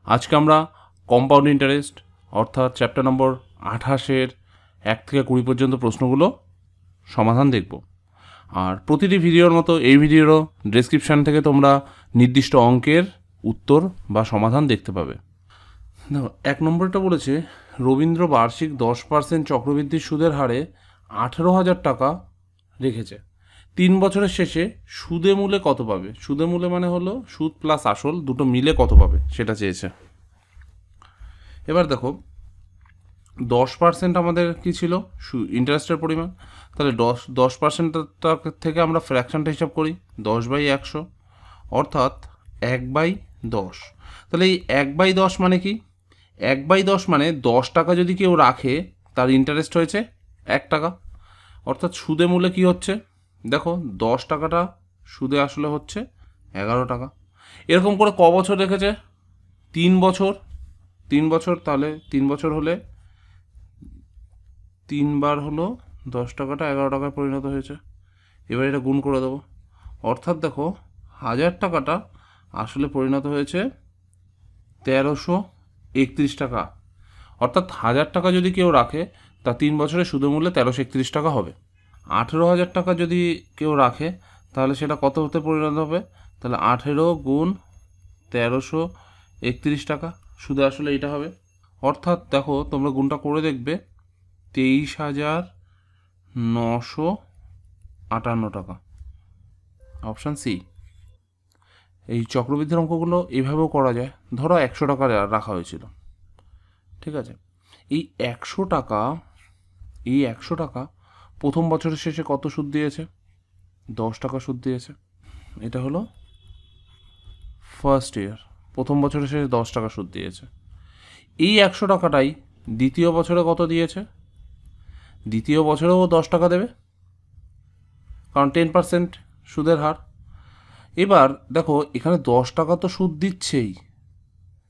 আজকে আমরা compound interest অর্থাৎ চ্যাপ্টার নম্বর 28-এর 1 থেকে 20 পর্যন্ত প্রশ্নগুলো সমাধান দেখব। আর প্রতিটি ভিডিওর মতো এই ভিডিওরও ডেসক্রিপশান থেকে তোমরা নির্দিষ্ট অঙ্কের উত্তর বা সমাধান দেখতে পাবে। দেখো, 1 নম্বরটা বলেছে রবীন্দ্র বার্ষিক 10% চক্রবৃদ্ধি সুদের হারে 18,000 টাকা রেখেছে। 3 বছরের শেষে সুদে মূলে কত পাবে? সুদে মূলে মানে হলো সুদ প্লাস আসল দুটো মিলে কত পাবে সেটা চেয়েছে। এবার দেখো 10% আমাদের কি ছিল ইন্টারেস্টের পরিমাণ, তাহলে 10% থেকে আমরা ফ্র্যাকশনটা হিসাব করি 10/100 অর্থাৎ 1/10। তাহলে এই 1/10 মানে কি? 1/10 মানে 10 টাকা যদি কেউ রাখে তার ইন্টারেস্ট হয়েছে 1 টাকা, অর্থাৎ সুদে মূলে কি হচ্ছে দেখো 10 টাকাটা সুদে আসলে হচ্ছে 11 টাকা। এরকম করে ক বছর রেখেছে? 3 বছর। 3 বছর, তাহলে 3 বছর হলে 3 বার হলো 10 টাকাটা 11 টাকায় পরিণত হয়েছে। এবার এটা গুণ করে দেবো, অর্থাৎ দেখো 1000 টাকাটা আসলে পরিণত হয়েছে 1331 টাকা। অর্থাৎ 1000 টাকা যদি কেউ রাখে তা 3 বছরে সুদে মূল্যে 1331 টাকা হবে। 18,000 টাকা যদি কেউ রাখে তাহলে সেটা কত হতে পরিণত হবে? তাহলে 18 গুণ 1331 টাকা সুদে আসলে এইটা হবে। অর্থাৎ দেখো তোমরা গুণটা করে দেখবে 23,958 টাকা, অপশান সি। এই চক্রবৃদ্ধির অঙ্কগুলো এইভাবেও করা যায়। ধরো 100 টাকা রাখা হয়েছিল, ঠিক আছে? এই 100 টাকা প্রথম বছরের শেষে কত সুদ দিয়েছে? 10 টাকা সুদ দিয়েছে। এটা হলো ফার্স্ট ইয়ার, প্রথম বছরের শেষে 10 টাকা সুদ দিয়েছে। এই 100 টাকাটাই দ্বিতীয় বছরে কত দিয়েছে? দ্বিতীয় বছরেও 10 টাকা দেবে, কারণ 10% সুদের হার। এবার দেখো এখানে 10 টাকা তো সুদ দিচ্ছেই,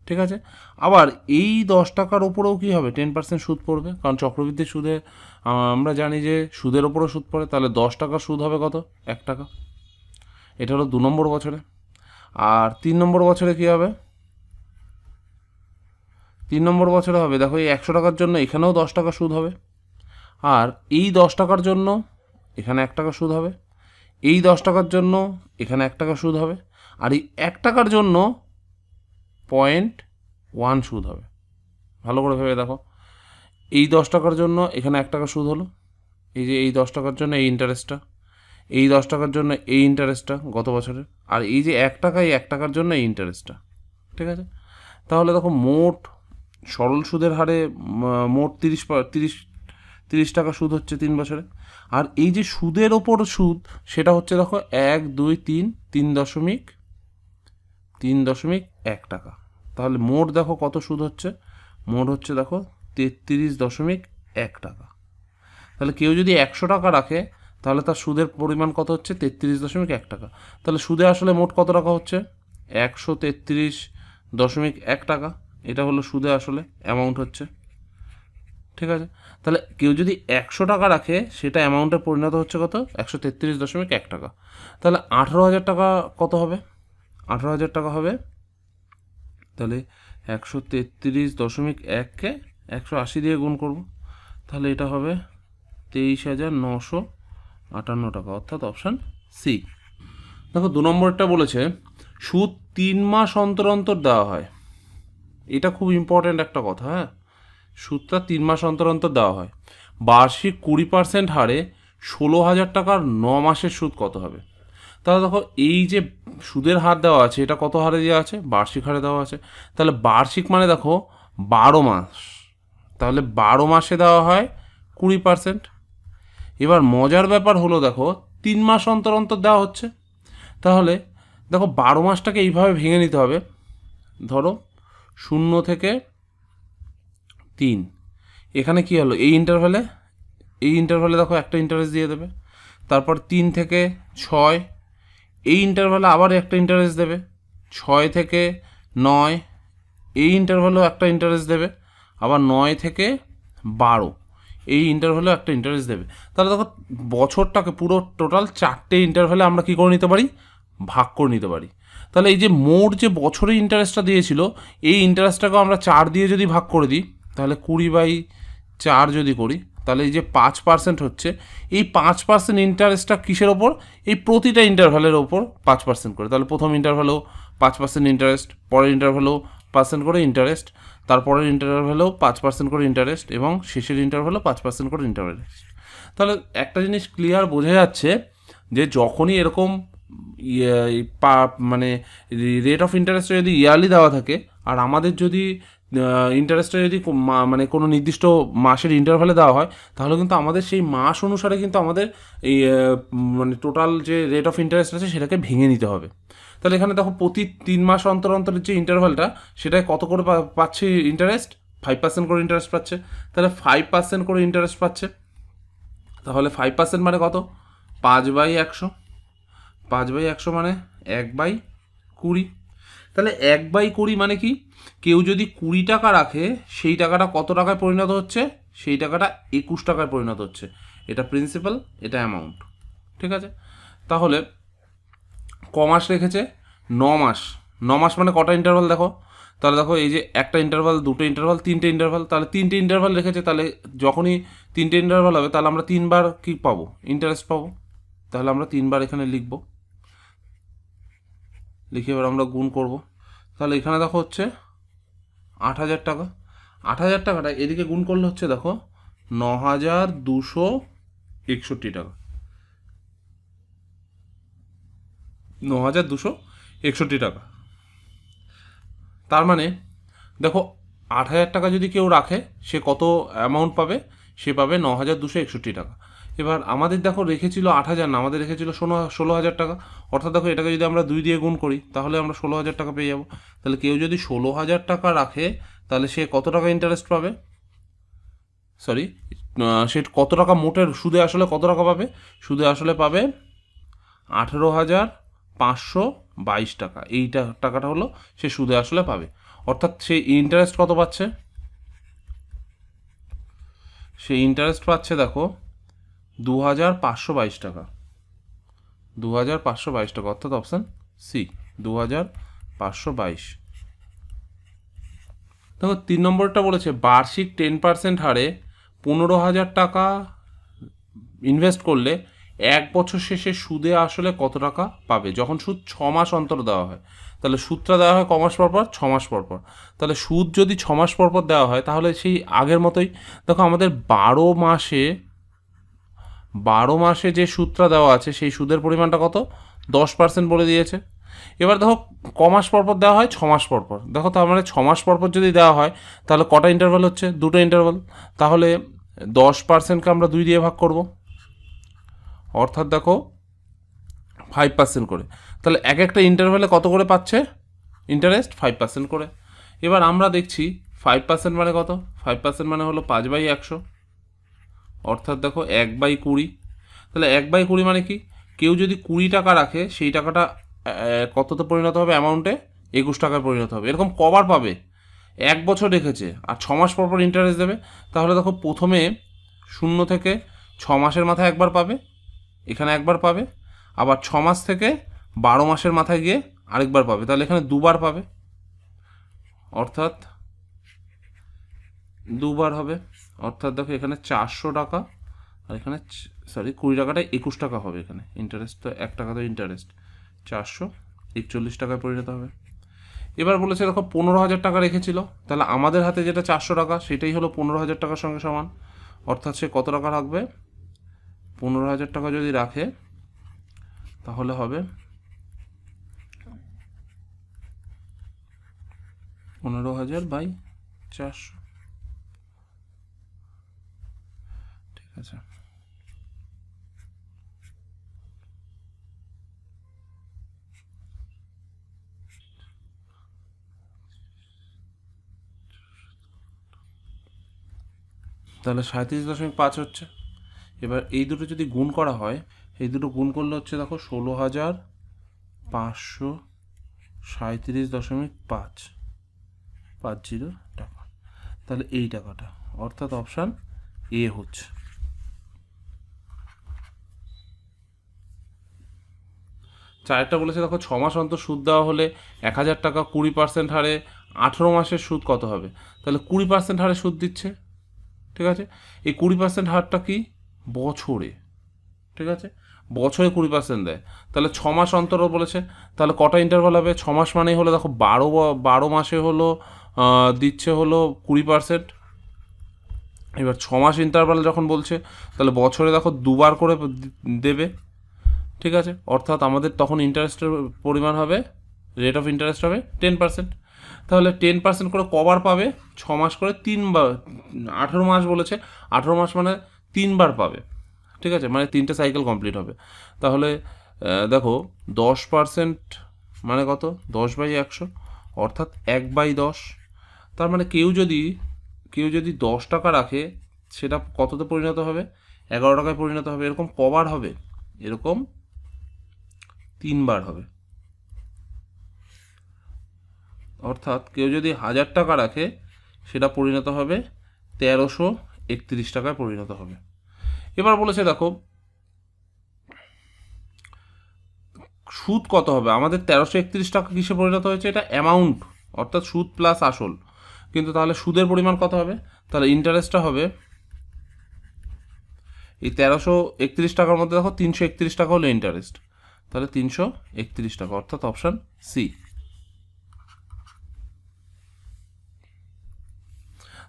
ঠিক আছে? আবার এই 10 টাকার ওপরেও কী হবে? 10% সুদ পড়বে, কারণ চক্রবৃদ্ধি সুদে আমরা জানি যে সুদের ওপরও সুদ পড়ে। তাহলে 10 টাকার সুদ হবে কত? 1 টাকা। এটা হলো 2 নম্বর বছরে। আর 3 নম্বর বছরে কী হবে? 3 নম্বর বছরে হবে দেখো এই 100 টাকার জন্য এখানেও 10 টাকা সুদ হবে, আর এই 10 টাকার জন্য এখানে 1 টাকা সুদ হবে, এই 10 টাকার জন্য এখানে 1 টাকা সুদ হবে, আর এই 1 টাকার জন্য 0.1 সুদ হবে। ভালো করে ভেবে দেখো, এই 10 টাকার জন্য এখানে 1 টাকা সুদ হলো, এই যে এই 10 টাকার জন্য এই ইন্টারেস্টটা, এই 10 টাকার জন্য এই ইন্টারেস্টটা গত বছরের, আর এই যে 1 টাকা, এই 1 টাকার জন্য এই ইন্টারেস্টটা, ঠিক আছে? তাহলে দেখো মোট সরল সুদের হারে মোট 30 টাকা সুদ হচ্ছে 3 বছরে। আর এই যে সুদের ওপর সুদ সেটা হচ্ছে দেখো 1, 2, 3, 3.1 টাকা। তাহলে মোট দেখো কত সুদ হচ্ছে? মোট হচ্ছে দেখো 33.1 টাকা। তাহলে কেউ যদি 100 টাকা রাখে তাহলে তার সুদের পরিমাণ কত হচ্ছে? 33.1 টাকা। তাহলে সুদে আসলে মোট কত টাকা হচ্ছে? 133.1 টাকা। এটা হলো সুদে আসলে অ্যামাউন্ট হচ্ছে, ঠিক আছে? তাহলে কেউ যদি 100 টাকা রাখে সেটা অ্যামাউন্টে পরিণত হচ্ছে কত? 133.1 টাকা। তাহলে 18,000 টাকা কত হবে? 18,000 টাকা হবে, তাহলে 133.1কে 180 দিয়ে গুণ করব, তাহলে এটা হবে 23,958 টাকা, অর্থাৎ অপশান সি। দেখো 2 নম্বরটা বলেছে সুদ 3 মাস অন্তর অন্তর দেওয়া হয়। এটা খুব ইম্পর্ট্যান্ট একটা কথা, হ্যাঁ? সুদটা 3 মাস অন্তর অন্তর দেওয়া হয়। বার্ষিক 20% হারে 16,000 টাকার 9 মাসের সুদ কত হবে? তাহলে দেখো এই যে সুদের হার দেওয়া আছে এটা কত হারে দেওয়া আছে? বার্ষিক হারে দেওয়া আছে। তাহলে বার্ষিক মানে দেখো 12 মাস, তাহলে 12 মাসে দেওয়া হয় 20%। এবার মজার ব্যাপার হলো দেখো 3 মাস অন্তর অন্তর দেওয়া হচ্ছে। তাহলে দেখো 12 মাসটাকে এইভাবে ভেঙে নিতে হবে। ধরো 0 থেকে 3, এখানে কি হলো? এই ইন্টারভ্যালে দেখো একটা ইন্টারেস্ট দিয়ে দেবে। তারপর 3 থেকে 6, এই ইন্টারভ্যালে আবার একটা ইন্টারেস্ট দেবে। 6 থেকে 9, এই ইন্টারভ্যালেও একটা ইন্টারেস্ট দেবে। আবার 9 থেকে 12, এই ইন্টারভ্যালেও একটা ইন্টারেস্ট দেবে। তাহলে দেখো বছরটাকে পুরো টোটাল 4টে ইন্টারভ্যালে আমরা কী করে নিতে পারি? ভাগ করে নিতে পারি। তাহলে এই যে মোট যে বছরে ইন্টারেস্টটা দিয়েছিল, এই ইন্টারেস্টটাকেও আমরা 4 দিয়ে যদি ভাগ করে দিই, তাহলে 20/4 যদি করি, তাহলে এই যে 5% হচ্ছে, এই 5% ইন্টারেস্টটা কিসের ওপর? এই প্রতিটা ইন্টারভ্যালের ওপর 5% করে। তাহলে প্রথম ইন্টারভ্যালেও 5% ইন্টারেস্ট, পরের ইন্টারভ্যালেও 5% করে ইন্টারেস্ট, তারপরের ইন্টারভ্যালেও 5% করে ইন্টারেস্ট, এবং শেষের ইন্টারভ্যালেও 5% করে ইন্টারেস্ট। তাহলে একটা জিনিস ক্লিয়ার বোঝা যাচ্ছে যে যখনই এরকম মানে রেট অফ ইন্টারেস্টটা যদি ইয়ারলি দেওয়া থাকে, আর আমাদের যদি ইন্টারেস্টটা যদি মানে কোনো নির্দিষ্ট মাসের ইন্টারভ্যালে দেওয়া হয়, তাহলে কিন্তু আমাদের সেই মাস অনুসারে কিন্তু আমাদের এই মানে টোটাল যে রেট অফ ইন্টারেস্ট আছে সেটাকে ভেঙে নিতে হবে। তাহলে এখানে দেখো প্রতি 3 মাস অন্তর অন্তরের যে ইন্টারভ্যালটা, সেটায় কত করে পাচ্ছে ইন্টারেস্ট? 5% করে ইন্টারেস্ট পাচ্ছে। তাহলে 5% করে ইন্টারেস্ট পাচ্ছে, তাহলে 5% মানে কত? 5/100। 5/100 মানে 1/20। তাহলে 1/20 মানে কি? কেউ যদি 20 টাকা রাখে, সেই টাকাটা কত টাকায় পরিণত হচ্ছে? সেই টাকাটা 21 টাকায় পরিণত হচ্ছে। এটা প্রিন্সিপাল, এটা অ্যামাউন্ট। ঠিক আছে? তাহলে ক মাস রেখেছে? 9 মাস। 9 মাস মানে কটা ইন্টারভাল দেখো? তাহলে দেখো এই যে একটা ইন্টারভাল, দুটো ইন্টারভাল, তিনটে ইন্টারভাল, তাহলে 3টে ইন্টারভাল রেখেছে। তাহলে যখনই 3টে ইন্টারভাল হবে, তাহলে আমরা 3বার কি পাবো? ইন্টারেস্ট পাবো। তাহলে আমরা 3বার এখানে লিখবো, লিখে এবার আমরা গুণ করব। তাহলে এখানে দেখো হচ্ছে 8,000 টাকা। 8,000 টাকাটা এদিকে গুণ করলে হচ্ছে দেখো 9,261 টাকা। 9,261 টাকা। তার মানে দেখো 8,000 টাকা যদি কেউ রাখে, সে কত অ্যামাউন্ট পাবে? সে পাবে 9,261 টাকা। এবার আমাদের দেখো রেখেছিল 8,000 না, আমাদের রেখেছিল 16,000 টাকা। অর্থাৎ দেখো এটাকে যদি আমরা 2 দিয়ে গুণ করি, তাহলে আমরা 16,000 টাকা পেয়ে যাব। তাহলে কেউ যদি 16,000 টাকা রাখে, তাহলে সে কত টাকা ইন্টারেস্ট পাবে? সরি, সে কত টাকা মোটের সুদে আসলে কত টাকা পাবে? সুদে আসলে পাবে 18,522 টাকা। এইটা টাকাটা হলো সে সুদে আসলে পাবে। অর্থাৎ সে ইন্টারেস্ট কত পাচ্ছে? সে ইন্টারেস্ট পাচ্ছে দেখো 2,522 টাকা। 2,522 টাকা, অর্থাৎ অপশান সি, 2,522। দেখো 3 নম্বরটা বলেছে বার্ষিক 10% হারে 15,000 টাকা ইনভেস্ট করলে 1 বছর শেষে সুদে আসলে কত টাকা পাবে, যখন সুদ 6 মাস অন্তর দেওয়া হয়। তাহলে সুদটা দেওয়া হয় ক মাস পর পর? 6 মাস পর পর। তাহলে সুদ যদি 6 মাস পর পর দেওয়া হয়, তাহলে সেই আগের মতোই দেখো আমাদের 12 মাসে যে সুদটা দেওয়া আছে, সেই সুদের পরিমাণটা কত? 10% বলে দিয়েছে। এবার দেখো ক মাস পর পর দেওয়া হয়? 6 মাস পর পর। দেখো তার মানে 6 মাস পর পর যদি দেওয়া হয়, তাহলে কটা ইন্টারভাল হচ্ছে? দুটো ইন্টারভাল। তাহলে 10%কে আমরা 2 দিয়ে ভাগ করব, অর্থাৎ দেখো 5% করে। তাহলে এক একটা ইন্টারভ্যালে কত করে পাচ্ছে ইন্টারেস্ট? 5% করে। এবার আমরা দেখছি 5% মানে কত? 5% মানে হলো 5/100, অর্থাৎ দেখো 1/20। তাহলে 1/20 মানে কি? কেউ যদি 20 টাকা রাখে, সেই টাকাটা কততে পরিণত হবে? অ্যামাউন্টে 21 টাকায় পরিণত হবে। এরকম কবার পাবে? 1 বছর রেখেছে আর 6 মাস পর পর ইন্টারেস্ট দেবে। তাহলে দেখো প্রথমে 0 থেকে 6 মাসের মাথায় একবার পাবে, এখানে একবার পাবে, আবার 6 মাস থেকে 12 মাসের মাথায় গিয়ে আরেকবার পাবে। তাহলে এখানে দুবার পাবে, অর্থাৎ দুবার হবে। অর্থাৎ দেখো এখানে 400 টাকা, আর এখানে সরি 20 টাকাটা 21 টাকা হবে। এখানে ইন্টারেস্ট তো 1 টাকা তো ইন্টারেস্ট, 441 টাকায় পরিণত হবে। এবার বলেছে দেখো 15,000 টাকা রেখেছিল, তাহলে আমাদের হাতে যেটা 400 টাকা, সেটাই হলো 15,000 টাকার সঙ্গে সমান। অর্থাৎ সে কত টাকা রাখবে? 15,000 টাকা যদি রাখে, তাহলে হবে 15,000/400। ঠিক আছে। তাহলে 37.5 হচ্ছে। এবার এই দুটো যদি গুণ করা হয়, এই দুটো গুণ করলে হচ্ছে দেখো 16,537.550 টাকা। তাহলে এই টাকাটা, অর্থাৎ অপশান এ হচ্ছে। চারটা বলেছে দেখো 6 মাস অন্তর সুদ দেওয়া হলে 1,000 টাকা 20% হারে 18 মাসের সুদ কত হবে? তাহলে 20% হারে সুদ দিচ্ছে, ঠিক আছে। এই 20% হারটা কি? বছরে, ঠিক আছে, বছরে 20% দেয়। তাহলে 6 মাস অন্তরও বলেছে, তাহলে কটা ইন্টারভাল হবে? 6 মাস মানেই হলো দেখো 12 মাসে হলো দিচ্ছে হলো 20%। এবার 6 মাস ইন্টারভাল যখন বলছে, তাহলে বছরে দেখো দুবার করে দেবে, ঠিক আছে। অর্থাৎ আমাদের তখন ইন্টারেস্টের পরিমাণ হবে, রেট অফ ইন্টারেস্ট হবে 10%। তাহলে 10% করে কবার পাবে? 6 মাস করে 3বার, 18 মাস বলেছে, 18 মাস মানে 3বার পাবে, ঠিক আছে, মানে 3টে সাইকেল কমপ্লিট হবে। তাহলে দেখো 10% মানে কত? 10/100, অর্থাৎ 1/10। তার মানে কেউ যদি 10 টাকা রাখে, সেটা কততে পরিণত হবে? 11 টাকায় পরিণত হবে। এরকম কবার হবে? এরকম 3বার হবে। অর্থাৎ কেউ যদি 1000 টাকা রাখে, সেটা পরিণত হবে 1331 টাকায় পরিণত হবে। এবার বলেছে দেখো সুদ কত হবে? আমাদের 1331 টাকা কিসে পরিণত হয়েছে? এটা অ্যামাউন্ট, অর্থাৎ সুদ প্লাস আসল। কিন্তু তাহলে সুদের পরিমাণ কত হবে? তাহলে ইন্টারেস্টটা হবে এই 1331 টাকার মধ্যে দেখো 331 টাকা হলো ইন্টারেস্ট, তাহলে 331 টাকা, অর্থাৎ অপশান সি।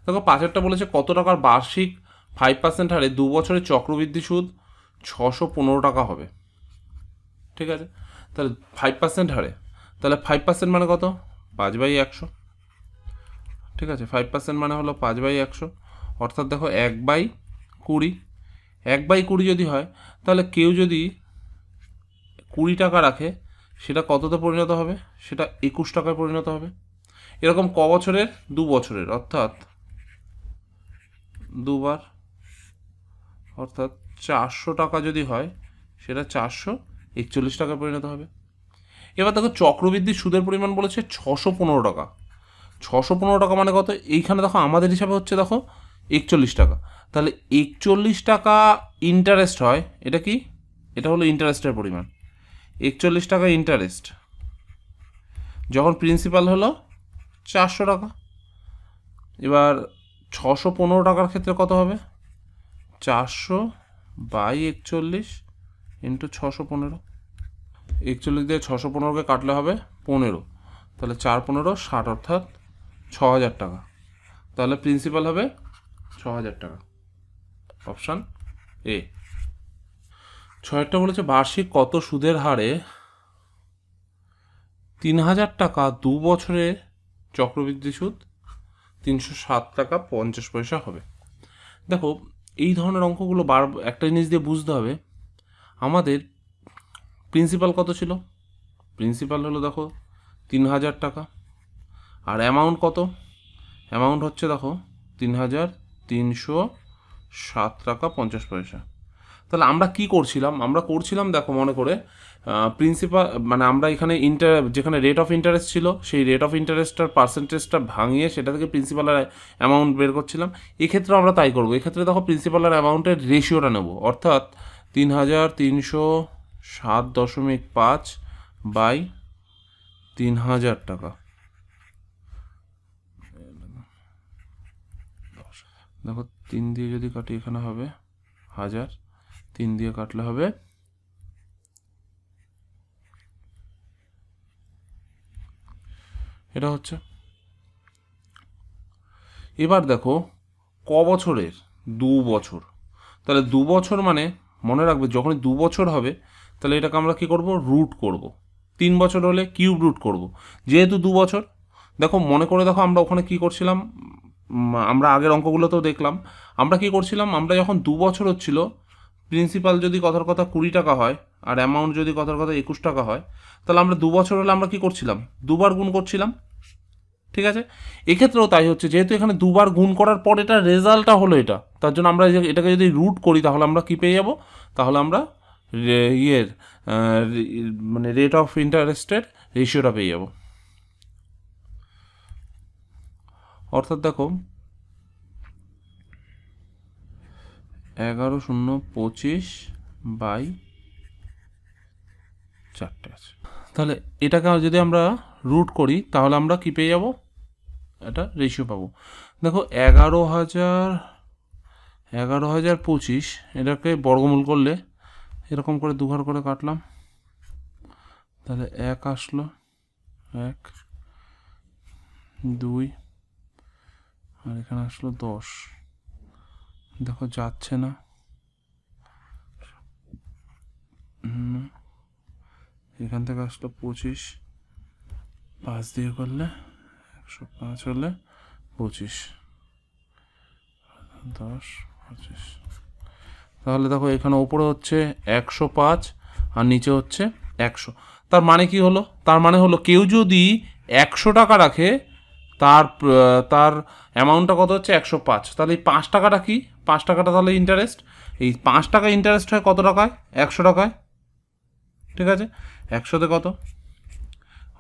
দেখো 5-এরটা বলেছে কত টাকার বার্ষিক 5% হারে 2 বছরের চক্রবৃদ্ধি সুদ 615 টাকা হবে, ঠিক আছে। তাহলে 5% হারে, তাহলে 5% মানে কত? 5/100, ঠিক আছে। 5% মানে হলো 5/100, অর্থাৎ দেখো 1/20। 1/20 যদি হয়, তাহলে কেউ যদি 20 টাকা রাখে, সেটা কততে পরিণত হবে? সেটা 21 টাকায় পরিণত হবে। এরকম ক বছরের? 2 বছরের, অর্থাৎ দুবার, অর্থাৎ 400 টাকা যদি হয়, সেটা 441 টাকায় পরিণত হবে। এবার দেখো চক্রবৃদ্ধি সুদের পরিমাণ বলেছে 615 টাকা। 615 টাকা মানে কত? এইখানে দেখো আমাদের হিসাবে হচ্ছে দেখো 41 টাকা। তাহলে 41 টাকা ইন্টারেস্ট হয়, এটা কি? এটা হলো ইন্টারেস্টের পরিমাণ। 41 টাকা ইন্টারেস্ট, যখন প্রিন্সিপাল হলো 400 টাকা। এবার 615 টাকার ক্ষেত্রে কত হবে? 400/41 ইন্টু 615। 41 দিয়ে 615কে কাটলে হবে 15, তাহলে 4×15 = 60, অর্থাৎ 6000 টাকা। তাহলে প্রিন্সিপাল হবে 6000 টাকা, অপশান এ। 6টা বলেছে বার্ষিক কত সুদের হারে 3000 টাকা 2 বছরের চক্রবৃদ্ধি সুদ 307 টাকা 50 পয়সা হবে। দেখো এই ধরনের অঙ্কগুলো একটা জিনিস দিয়ে বুঝতে হবে, আমাদের প্রিন্সিপাল কত ছিল? প্রিন্সিপাল হলো দেখো 3000 টাকা, আর অ্যামাউন্ট কত? অ্যামাউন্ট হচ্ছে দেখো 3307 টাকা 50 পয়সা। তাহলে আমরা কি করছিলাম? আমরা করছিলাম দেখো মনে করে প্রিন্সিপাল মানে আমরা এখানে যেখানে রেট অফ ইন্টারেস্ট ছিল, সেই রেট অফ ইন্টারেস্টটার পার্সেন্টেজটা ভাঙিয়ে সেটা থেকে প্রিন্সিপালের অ্যামাউন্ট বের করছিলাম। এক্ষেত্রেও আমরা তাই করবো। এক্ষেত্রে দেখো প্রিন্সিপালের অ্যামাউন্টের রেশিওটা নেব, অর্থাৎ 3307.5/3000 টাকা। দেখো 3 দিয়ে যদি কাটি, এখানে হবে 1000, 3 দিয়ে কাটলে হবে এটা হচ্ছে। এবার দেখো ক বছরের? 2 বছর। তাহলে 2 বছর মানে মনে রাখবে যখনই 2 বছর হবে, তাহলে এটাকে আমরা কি করব? রুট করব। 3 বছর হলে কিউব রুট করব। যেহেতু 2 বছর, দেখো মনে করে দেখো আমরা ওখানে কি করছিলাম, আমরা আগের অঙ্কগুলোতেও দেখলাম আমরা কি করছিলাম। আমরা যখন 2 বছর হচ্ছিল, প্রিন্সিপাল যদি কথার কথা 20 টাকা হয় আর অ্যামাউন্ট যদি কথার কথা 21 টাকা হয়, তাহলে আমরা 2 বছর হলে আমরা কি করছিলাম? দুবার গুণ করছিলাম, ঠিক আছে। এক্ষেত্রেও তাই হচ্ছে, যেহেতু এখানে দুবার গুণ করার পর এটা রেজাল্টটা হলো এটা, তার জন্য আমরা এটাকে যদি রুট করি, তাহলে আমরা কি পেয়ে যাব? তাহলে আমরা ইয়ের মানে রেট অফ ইন্টারেস্টের রেশিওটা পেয়ে যাব। অর্থাৎ দেখো 11,025/4 4টে আছে। তাহলে এটাকে যদি আমরা রুট করি তাহলে আমরা কি পেয়ে যাব, এটা রেশিও পাবো। দেখো 11,025 এটাকে বর্গমূল করলে এরকম করে দুঘর করে কাটলাম, তাহলে 1 আসলো, 1 2 আর এখানে আসলো 10। দেখো যাচ্ছে না, এখান থেকে আসলো 25, 5 দিয়ে করলে 105 হলে 25, 10 25। তাহলে দেখো এখানে ওপরে হচ্ছে 105 আর নিচে হচ্ছে 100। তার মানে কি হলো, তার মানে হলো কেউ যদি 100 টাকা রাখে তার তার অ্যামাউন্টটা কত হচ্ছে 105, তাহলে এই 5 টাকাটা কি, 5 টাকাটা তাহলে ইন্টারেস্ট। এই 5 টাকা ইন্টারেস্ট হয় কত টাকায়, 100 টাকায়, ঠিক আছে। 100তে কত,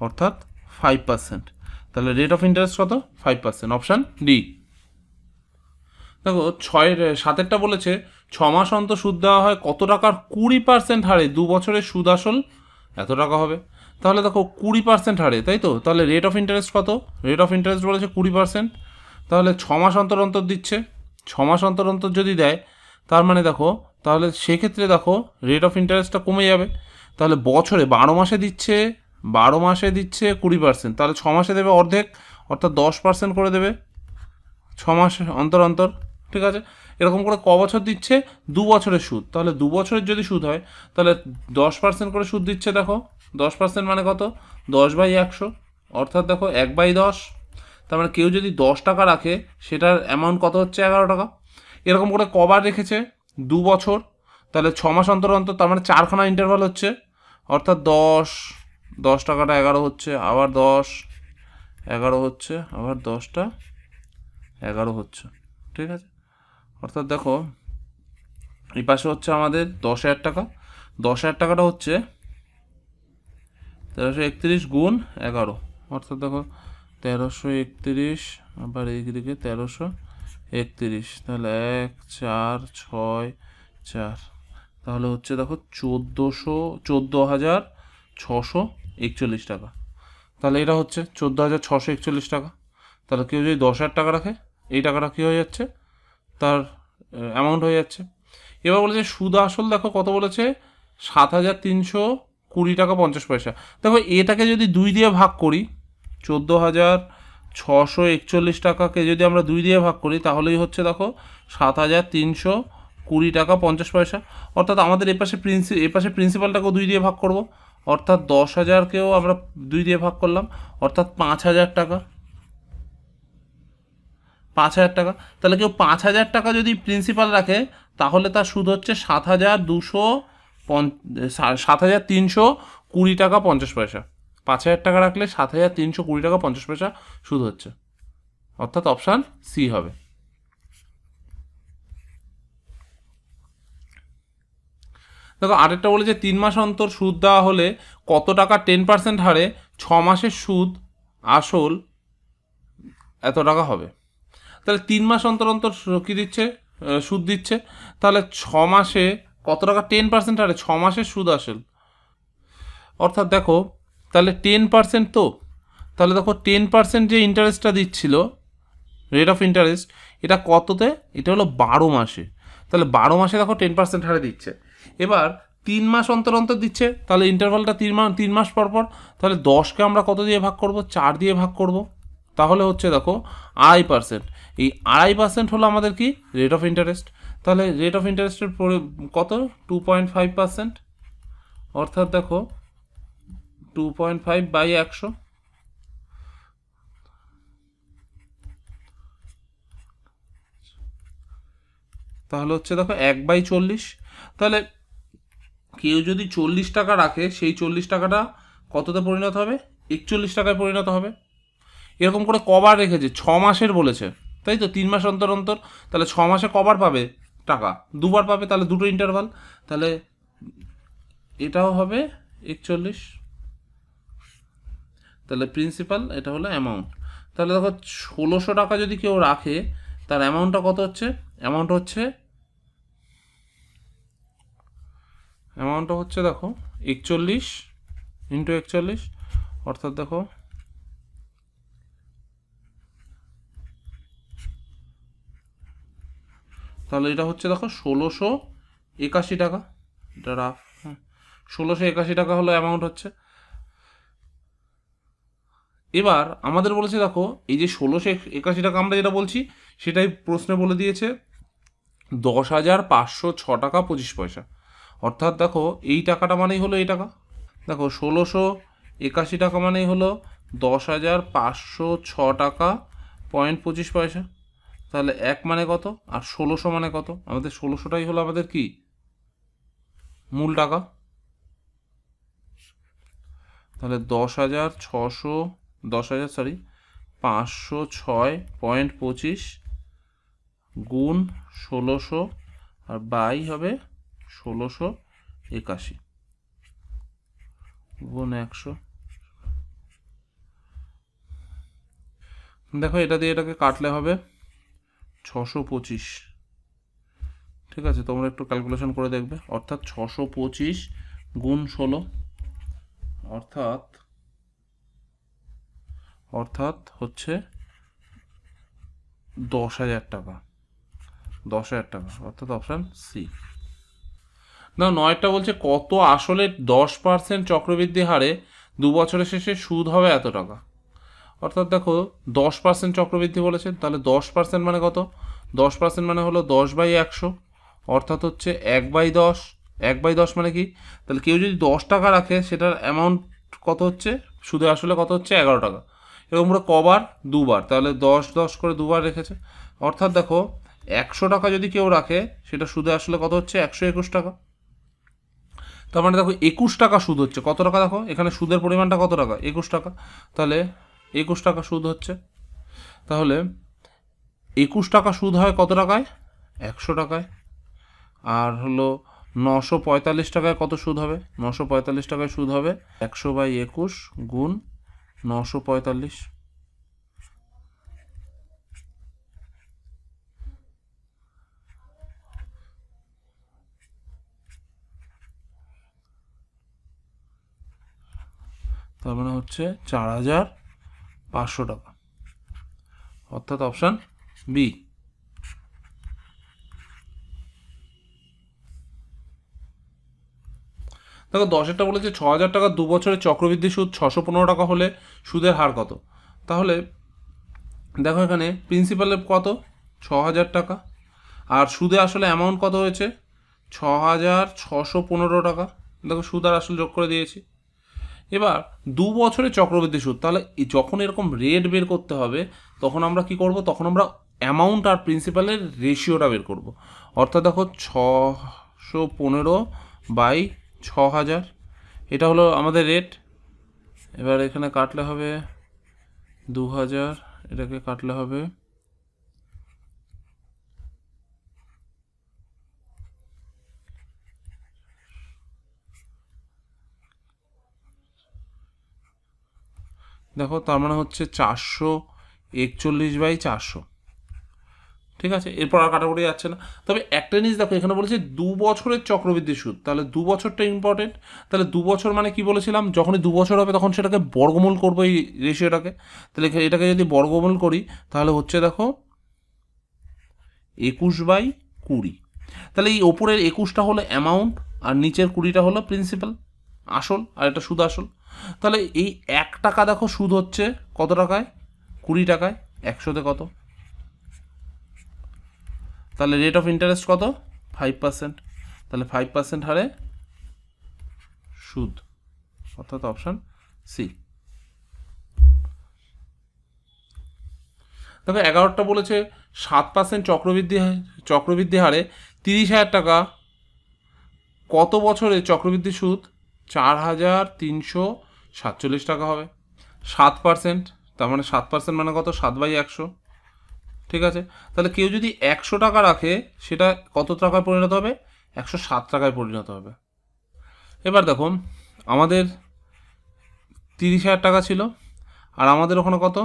অর্থাৎ 5%। তাহলে রেট অফ ইন্টারেস্ট কত, 5%, অপশান ডি। দেখো 7টা বলেছে 6 মাস অন্তর সুদ দেওয়া হয় কত টাকার 20% হারে 2 বছরের সুদ আসল এত টাকা হবে। তাহলে দেখো 20% হারে, তাই তো, তাহলে রেট অফ ইন্টারেস্ট কত, রেট অফ ইন্টারেস্ট বলেছে 20%, তাহলে 6 মাস অন্তর অন্তর দিচ্ছে, 6 মাস অন্তর অন্তর যদি দেয় তার মানে দেখো, তাহলে সেক্ষেত্রে দেখো রেট অফ ইন্টারেস্টটা কমে যাবে। তাহলে বছরে 12 মাসে দিচ্ছে, 12 মাসে দিচ্ছে 20%, তাহলে 6 মাসে দেবে অর্ধেক, অর্থাৎ 10% করে দেবে 6 মাস অন্তর অন্তর, ঠিক আছে। এরকম করে ক বছর দিচ্ছে, 2 বছরের সুদ, তাহলে 2 বছরের যদি সুদ হয় তাহলে 10% করে সুদ দিচ্ছে। দেখো 10% মানে কত, 10/100, অর্থাৎ দেখো 1/10। তার মানে কেউ যদি 10 টাকা রাখে সেটার অ্যামাউন্ট কত হচ্ছে 11 টাকা। এরকম করে কবার রেখেছে, 2 বছর, তাহলে 6 মাস অন্তর অন্তর, তার মানে 4খানা ইন্টারভাল হচ্ছে, অর্থাৎ 10 টাকাটা 11 হচ্ছে, আবার 10 11 হচ্ছে, আবার 10টা 11 হচ্ছে, ঠিক আছে। অর্থাৎ দেখো এই পাশে হচ্ছে আমাদের 10,000 টাকা, 10,000 টাকাটা হচ্ছে 1331 গুণ 11, অর্থাৎ দেখো 1331, আবার এইদিকে 1331, তাহলে 1 4 6 4, তাহলে হচ্ছে দেখো 14,641 টাকা। তাহলে এটা হচ্ছে 14,641 টাকা। তাহলে কেউ যদি 10,000 টাকা রাখে এই টাকাটা কী হয়ে যাচ্ছে, তার অ্যামাউন্ট হয়ে যাচ্ছে। এবার বলেছে সুদ আসল, দেখো কত বলেছে, 7,320 টাকা 50 পয়সা। দেখো এটাকে যদি 2 দিয়ে ভাগ করি, 14,641 টাকাকে যদি আমরা 2 দিয়ে ভাগ করি তাহলেই হচ্ছে দেখো 7,320 টাকা 50 পয়সা। অর্থাৎ আমাদের এপাশে প্রিন্সিপালটাকেও 2 দিয়ে ভাগ করব, অর্থাৎ 10,000কেও আমরা 2 দিয়ে ভাগ করলাম, অর্থাৎ 5,000 টাকা, 5,000 টাকা। তাহলে কেউ 5,000 টাকা যদি প্রিন্সিপাল রাখে তাহলে তার সুদ হচ্ছে 7,320 টাকা 50 পয়সা। 5,000 টাকা রাখলে 7,320 টাকা 50 পয়সা সুদ হচ্ছে, অর্থাৎ অপশান সি হবে। দেখো আরেকটা বলে যে 3 মাস অন্তর সুদ দেওয়া হলে কত টাকা 10% হারে 6 মাসের সুদ আসল এত টাকা হবে। তাহলে 3 মাস অন্তর অন্তর কী দিচ্ছে, সুদ দিচ্ছে, তাহলে 6 মাসে কত টাকা 10% হারে 6 মাসের সুদ আসল, অর্থাৎ দেখো তাহলে 10% তো, তাহলে দেখো 10% যে ইন্টারেস্টটা দিচ্ছিল রেট অফ ইন্টারেস্ট, এটা কততে, এটা হলো 12 মাসে, তাহলে 12 মাসে দেখো 10% হারে দিচ্ছে। এবার 3 মাস অন্তর অন্তর দিচ্ছে, তাহলে ইন্টারভালটা 3 মাস পর পর, তাহলে 10কে আমরা কত দিয়ে ভাগ করব, 4 দিয়ে ভাগ করব, তাহলে হচ্ছে দেখো 2.5%। এই 2.5% হলো আমাদের কি, রেট অফ ইন্টারেস্ট। তাহলে রেট অফ ইন্টারেস্টের কত, 2.5%, অর্থাৎ দেখো 2.5/100, তাহলে হচ্ছে দেখো 1/40। তাহলে কেউ যদি 40 টাকা রাখে সেই 40 টাকাটা কততে পরিণত হবে, 41 টাকায় পরিণত হবে। এরকম করে কবার রেখেছে, 6 মাসের বলেছে, তাই তো, 3 মাস অন্তর অন্তর, তাহলে 6 মাসে কবার পাবে টাকা, 2বার পাবে, তাহলে 2টো ইন্টারভাল, তাহলে এটাও হবে 41, তাহলে প্রিন্সিপাল, এটা হলো অ্যামাউন্ট। তাহলে দেখো 1,600 টাকা যদি কেউ রাখে তার অ্যামাউন্টটা কত হচ্ছে, অ্যামাউন্টটা হচ্ছে দেখো 41 ইন্টু 41, অর্থাৎ দেখো তাহলে এটা হচ্ছে দেখো 1681 টাকা, এটা রাফ, হ্যাঁ 1681 টাকা হলো অ্যামাউন্ট হচ্ছে। এবার আমাদের বলেছে দেখো এই যে 1681 টাকা আমরা যেটা বলছি সেটাই প্রশ্নে বলে দিয়েছে 10,506 টাকা 25 পয়সা, অর্থাৎ দেখো এই টাকাটা মানেই হলো এই টাকা। দেখো 1681 টাকা মানেই হলো 10,506 টাকা 25 পয়সা। তাহলে 1 মানে কত আর 1600 মানে কত? আমাদের 1600টাই হলো আমাদের কি মূল টাকা। তাহলে 506.25 গুণ 1600 আর বাই হবে 1681 গুণ 100। দেখো এটা দিয়ে এটাকে কাটলে হবে 625। ঠিক আছে, তোমরা একটু ক্যালকুলেশন করে দেখবে, অর্থাৎ 625 গুণ 16 অর্থাৎ হচ্ছে 10,000 টাকা, 10,000 টাকা, অর্থাৎ অপশান সি। না, 9টা বলছে কত আসলে 10% চক্রবৃদ্ধি হারে 2 বছরের শেষে সুদ হবে এত টাকা। অর্থাৎ দেখো 10% চক্রবৃদ্ধি বলেছে, তাহলে 10% মানে কত? 10% মানে হলো 10/100, অর্থাৎ হচ্ছে 1/10। 1/10 মানে কি? তাহলে কেউ যদি 10 টাকা রাখে সেটার অ্যামাউন্ট কত হচ্ছে? সুদে আসলে কত হচ্ছে? 11 টাকা। এরকম করে কবার? দুবার, তাহলে 10 করে দুবার রেখেছে। অর্থাৎ দেখো 100 টাকা যদি কেউ রাখে সেটা সুদে আসলে কত হচ্ছে? 121 টাকা। তার মানে দেখো 21 টাকা সুদ হচ্ছে। কত টাকা? দেখো এখানে সুদের পরিমাণটা কত টাকা? 21 টাকা। তাহলে 21 টাকা সুদ হচ্ছে। তাহলে 21 টাকা সুদ হয় কত টাকায়? 100 টাকায়। আর হলো 945 টাকায় কত সুদ হবে? 945 টাকায় সুদ হবে 100/21 গুণ 945। তার মানে হচ্ছে 4,500 টাকা, অর্থাৎ অপশান বি। দেখো 10-এরটা বলেছে 6,000 টাকা 2 বছরের চক্রবৃদ্ধি সুদ 615 টাকা হলে সুদের হার কত? তাহলে দেখো এখানে প্রিন্সিপালের কত? 6,000 টাকা, আর সুদে আসলে অ্যামাউন্ট কত হয়েছে? 6,615 টাকা। দেখো সুদ আর আসল যোগ করে দিয়েছি। এবার 2 বছরের চক্রবৃদ্ধি সুদ, তাহলে যখন এরকম রেট বের করতে হবে তখন আমরা কি করব? তখন আমরা অ্যামাউন্ট আর প্রিন্সিপালের রেশিওটা বের করব। অর্থাৎ দেখো 615/6,000, এটা হলো আমাদের রেট। এবার এখানে কাটলে হবে 2,000, এটাকে কাটলে হবে দেখো তার মানে হচ্ছে 441/400। ঠিক আছে, এরপর আর কাটাকুটি যাচ্ছে না। তবে একটা জিনিস দেখো এখানে বলেছে 2 বছরের চক্রবৃদ্ধি সুদ, তাহলে 2 বছরটা ইম্পর্টেন্ট। তাহলে 2 বছর মানে কি বলেছিলাম? যখনই 2 বছর হবে তখন সেটাকে বর্গমূল করবো এই রেশিওটাকে। তাহলে এটাকে যদি বর্গমূল করি তাহলে হচ্ছে দেখো 21/20। তাহলে এই ওপরের 21টা হলো অ্যামাউন্ট আর নিচের 20টা হলো প্রিন্সিপাল, আসল, আর এটা সুদ আসল। তাহলে এই 1 টাকা দেখো সুদ হচ্ছে কত টাকায়? 20 টাকায়। 100তে কত? তাহলে রেট অফ ইন্টারেস্ট কত? 5%। তাহলে 5% হারে সুদ, অর্থাৎ অপশান সি। দেখো 11টা বলেছে 7% চক্রবৃদ্ধি হারে 30,000 টাকা কত বছরে চক্রবৃদ্ধি সুদ 4,347 টাকা হবে। 7%, তার মানে 7% মানে কত? 7/100। ঠিক আছে, তাহলে কেউ যদি 100 টাকা রাখে সেটা কত টাকায় পরিণত হবে? 107 টাকায় পরিণত হবে। এবার দেখো আমাদের 30,000 টাকা ছিল, আর আমাদের ওখানে কত?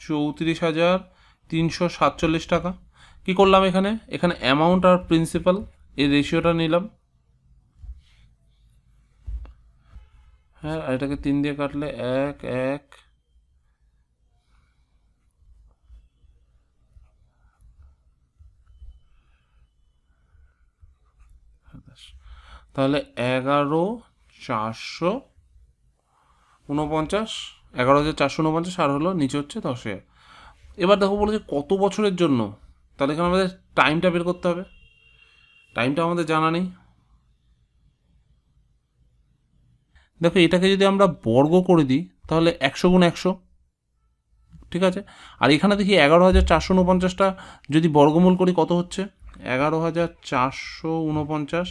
34,347 টাকা। কি করলাম এখানে? এখানে অ্যামাউন্ট আর প্রিন্সিপাল এই রেশিওটা নিলাম। হ্যাঁ, আর এটাকে 3 দিয়ে কাটলে 1 1 তাহলে 11,449, 11,449, আর হলো নিচে হচ্ছে 10,000। এবার দেখো বলেছে কত বছরের জন্য, তাহলে এখানে আমাদের টাইমটা বের করতে হবে। টাইমটা আমাদের জানা নেই। দেখো এটাকে যদি আমরা বর্গ করে দিই তাহলে 100 গুণ 100, ঠিক আছে। আর এখানে দেখি 11,449টা যদি বর্গমূল করি কত হচ্ছে, 11,449।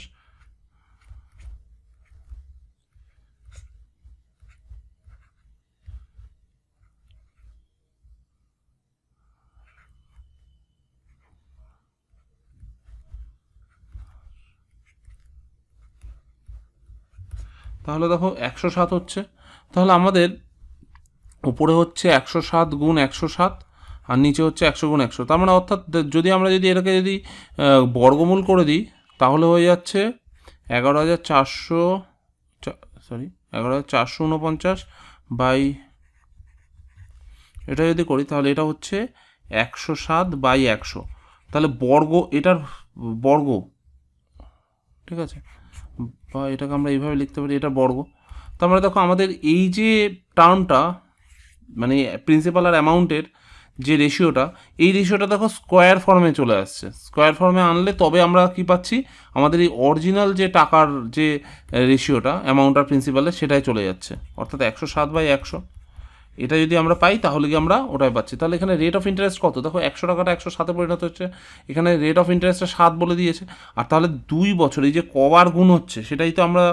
তাহলে দেখো 107 হচ্ছে। তাহলে আমাদের উপরে হচ্ছে 107 গুণ 107, আর নিচে হচ্ছে 100 গুণ 100। তার মানে অর্থাৎ যদি আমরা যদি এটাকে যদি বর্গমূল করে দিই তাহলে হয়ে যাচ্ছে 11,400, সরি 11,449 বাই, এটা যদি করি তাহলে এটা হচ্ছে 107 বাই 100। তাহলে বর্গ, এটার বর্গ, ঠিক আছে, বা এটাকে আমরা এইভাবে লিখতে পারি, এটা বর্গ। তার মানে দেখো আমাদের এই যে টার্মটা, মানে প্রিন্সিপাল আর অ্যামাউন্টের যে রেশিওটা, এই রেশিওটা দেখো স্কোয়ার ফর্মে চলে আসছে। স্কোয়ার ফর্মে আনলে তবে আমরা কি পাচ্ছি, আমাদের এই অরিজিনাল যে টাকার যে রেশিওটা অ্যামাউন্ট আর প্রিন্সিপালের, সেটাই চলে যাচ্ছে। অর্থাৎ 107 বাই 100, এটা যদি আমরা পাই তাহলে কি আমরা ওটাই পাচ্ছি। তাহলে এখানে রেট অফ ইন্টারেস্ট কত, দেখো 100 টাকাটা 107-এ পরিণত হচ্ছে, এখানে রেট অফ ইন্টারেস্টটা 7 বলে দিয়েছে। আর তাহলে 2 বছর এই যে কবার গুণ হচ্ছে সেটাই তো আমরা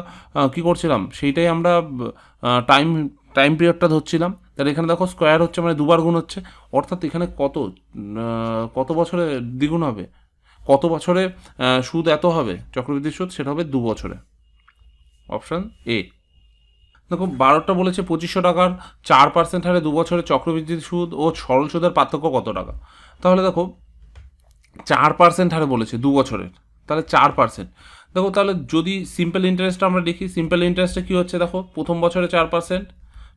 কি করছিলাম, সেইটাই আমরা টাইম টাইম পিরিয়ডটা ধরছিলাম। তাহলে এখানে দেখো স্কোয়ার হচ্ছে মানে দুবার গুণ হচ্ছে, অর্থাৎ এখানে কত বছরে দ্বিগুণ হবে, কত বছরে সুদ এত হবে, চক্রবৃদ্ধি সুদ সেটা হবে 2 বছরে। Option A. দেখো 12টা বলেছে 2500 টাকার 4% হারে 2 বছরে চক্রবৃদ্ধি সুদ ও সরল সুদের পার্থক্য কত টাকা। তাহলে দেখো 4% হারে বলেছে 2 বছরের, তাহলে 4%। দেখো তাহলে যদি সিম্পল ইন্টারেস্টটা আমরা দেখি, সিম্পল ইন্টারেস্টে কী হচ্ছে, দেখো প্রথম বছরে 4%